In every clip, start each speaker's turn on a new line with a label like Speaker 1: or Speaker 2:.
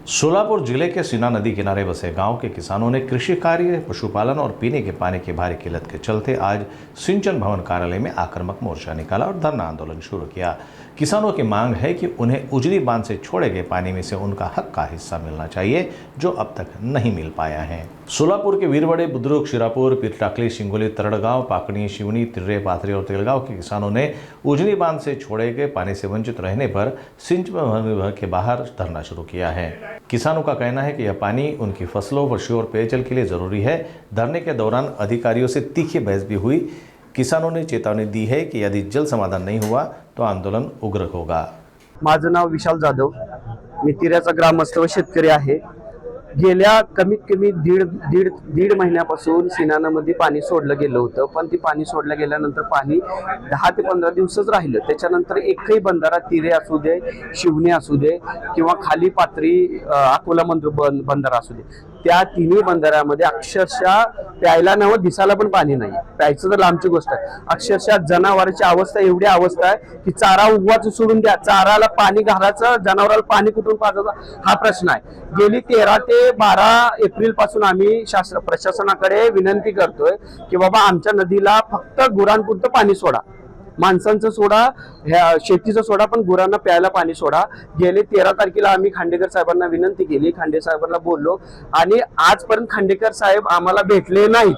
Speaker 1: सोलापुर जिले के सीना नदी किनारे बसे गांव के किसानों ने कृषि कार्य, पशुपालन और पीने के पानी की भारी किल्लत के चलते आज सिंचन भवन कार्यालय में आक्रामक मोर्चा निकाला और धरना आंदोलन शुरू किया। किसानों की मांग है कि उन्हें उजनी बांध से छोड़े गए पानी में से उनका हक का हिस्सा मिलना चाहिए, जो अब तक नहीं मिल पाया है। सोलापुर के वीरवड़े, बुद्रुक, शिरापुर, पीरटाकली, सिंगोली, तरड़गांव, पाकड़ी, शिवनी, तिर्रे, पाथरी और तेलगांव के किसानों ने उजनी बांध से छोड़े गए पानी से वंचित रहने पर सिंचन भवन के बाहर धरना शुरू किया है। किसानों का कहना है कि यह पानी उनकी फसलों, पशुओं और पेयजल के लिए जरूरी है। धरने के दौरान अधिकारियों से तीखी बहस भी हुई। किसानों ने चेतावनी दी है कि यदि जल्द समाधान नहीं हुआ तो आंदोलन उग्र होगा।
Speaker 2: माझं नाव विशाल जाधव, मी तिऱ्याचा ग्रामस्थ व शेतकरी आहे। गेल्या कमीत कमी दीड महिन्यापासून सिनानामध्ये पाणी सोडलं गेलं होतं, पण ती पाणी सोडलं गेल्यानंतर पाणी 10 ते 15 दिवसच राहिलं। त्याच्यानंतर एकही बंधारा, तिरे असू दे, शिवणे असू दे किंवा खाली पात्री अकोला बंधारा असू दे, त्या तिन्ही बंधाऱ्यामध्ये अक्षरशः प्यायला नव दिसायला पण पाणी नाही। प्यायचं तर लांबची गोष्ट आहे। अक्षरशः जनावरांची अवस्था एवढी अवस्था आहे की चारा उगवाच सोडून द्या, चाराला पाणी घालायचं, जनावराला पाणी कुठून पाजायचं हा प्रश्न आहे। गेली 13 ते 12 एप्रिल पासून आम्ही प्रशासनाकडे विनंती करतोय की बाबा आमच्या नदीला फक्त गुरांपुरतं पाणी सोडा, माणसांचं सोडा, शेतीचं सोडा, पण गुरांना प्यायला पाणी सोडा। गेले 13 तारखेला आम्ही खांडेकर साहेबांना विनंती केली, खांडे साहेबांना बोललो आणि आजपर्यंत खांडेकर साहेब आम्हाला भेटले नाही।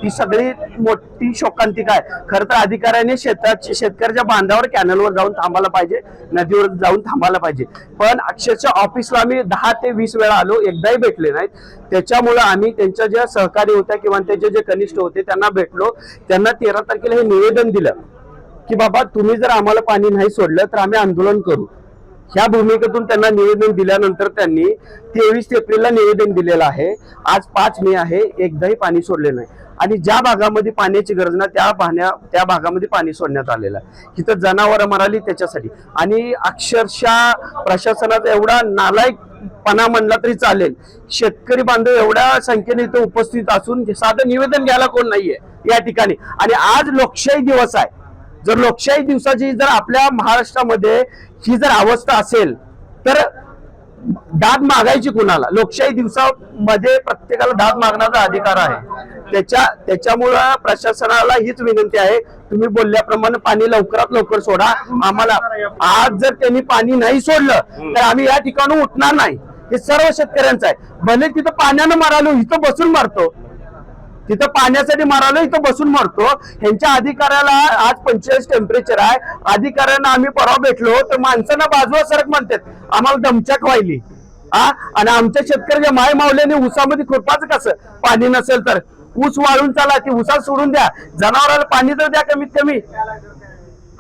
Speaker 2: ही सगळी मोठी शोकांतिका आहे। खरं तर अधिकाऱ्यांनी शेतकऱ्याच्या बांधावर, कॅनलवर जाऊन थांबायला पाहिजे, नदीवर जाऊन थांबायला पाहिजे, पण अक्षरशः ऑफिसला आम्ही 10 ते 20 वेळा आलो, एकदाही भेटले नाहीत। त्याच्यामुळे आम्ही त्यांच्या ज्या सहकारी होत्या किंवा त्यांचे जे कनिष्ठ होते त्यांना भेटलो, त्यांना 13 तारखेला हे निवेदन दिलं की बाबा तुम्ही जर आम्हाला पाणी नाही सोडलं तर आम्ही आंदोलन करू। ह्या भूमिकेतून त्यांना निवेदन दिल्यानंतर त्यांनी 23 एप्रिलला निवेदन दिलेलं आहे। आज 5 मे आहे, एकदाही पाणी सोडले नाही आणि ज्या भागामध्ये पाण्याची गरज ना त्या भागामध्ये पाणी सोडण्यात आलेलं आहे। तिथं जनावरं मराली त्याच्यासाठी आणि अक्षरशः प्रशासनाचा एवढा नालायकपणा म्हणला तरी चालेल। शेतकरी बांधव एवढ्या संख्येने इथं उपस्थित असून साधं निवेदन घ्यायला कोण नाहीये या ठिकाणी। आणि आज लोकशाही दिवस आहे। जर लोकशाही दिवसाची जर आपल्या महाराष्ट्रामध्ये ही जर अवस्था असेल तर दाद मागायची कुणाला? लोकशाही दिवसामध्ये प्रत्येकाला दाद मागण्याचा अधिकार आहे। त्याच्यामुळे प्रशासनाला हीच विनंती आहे, तुम्ही बोलल्याप्रमाणे पाणी लवकरात लवकर सोडा। आम्हाला आज जर त्यांनी पाणी नाही सोडलं तर आम्ही या ठिकाणी उठणार नाही। हे सर्व शेतकऱ्यांचं आहे। भले तिथं पाण्यानं मारालो, इथं बसून मारतो, तिथं पाण्यासाठी मारालो, इथं बसून मारतो। ह्यांच्या अधिकाऱ्याला आज 45 टेम्परेचर आहे। अधिकाऱ्यांना आम्ही परवा भेटलो तर माणसांना बाजूला सरक म्हणतात, आम्हाला दमचाक व्हायली आणि आमच्या शेतकऱ्याच्या माय मावल्याने ऊसामध्ये खुरपाचं कसं? पाणी नसेल तर ऊस वाळून चाला, ती ऊसात सोडून द्या, जनावराला पाणी तर द्या कमीत कमी।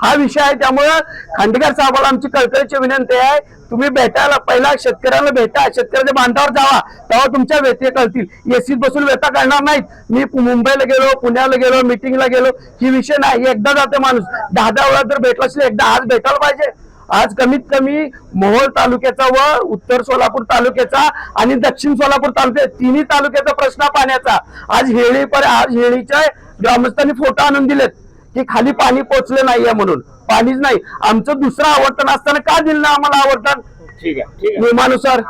Speaker 2: हा विषय आहे। त्यामुळे खांडेकर साहेबांना आमची कळकळीची विनंती आहे, तुम्ही भेटायला पहिला शेतकऱ्याला भेटा, शेतकऱ्याच्या बांधावर जावा, तेव्हा तुमच्या व्यथा कळतील। एसीत बसून व्यथा कळणार नाहीत। मी मुंबईला गेलो, पुण्याला गेलो, मीटिंगला गेलो, ही विषय नाही। एकदा जाते माणूस, 10 वेळा जर भेटला असेल, एकदा आज भेटायला पाहिजे। आज कमीत कमी मोहोळ तालुक्याचा व उत्तर सोलापूर तालुक्याचा आणि दक्षिण सोलापूर तालुक्या तिन्ही तालुक्याचा प्रश्न पाण्याचा। आज हेळीच्या ग्रामस्थांनी फोटो आणून दिलेत की खाली पाणी पोहोचलं नाहीये म्हणून, पाणीच नाही। आमचं दुसरं आवर्तन असताना का दिलं ना आम्हाला आवर्तन? ठीक आहे नियमानुसार?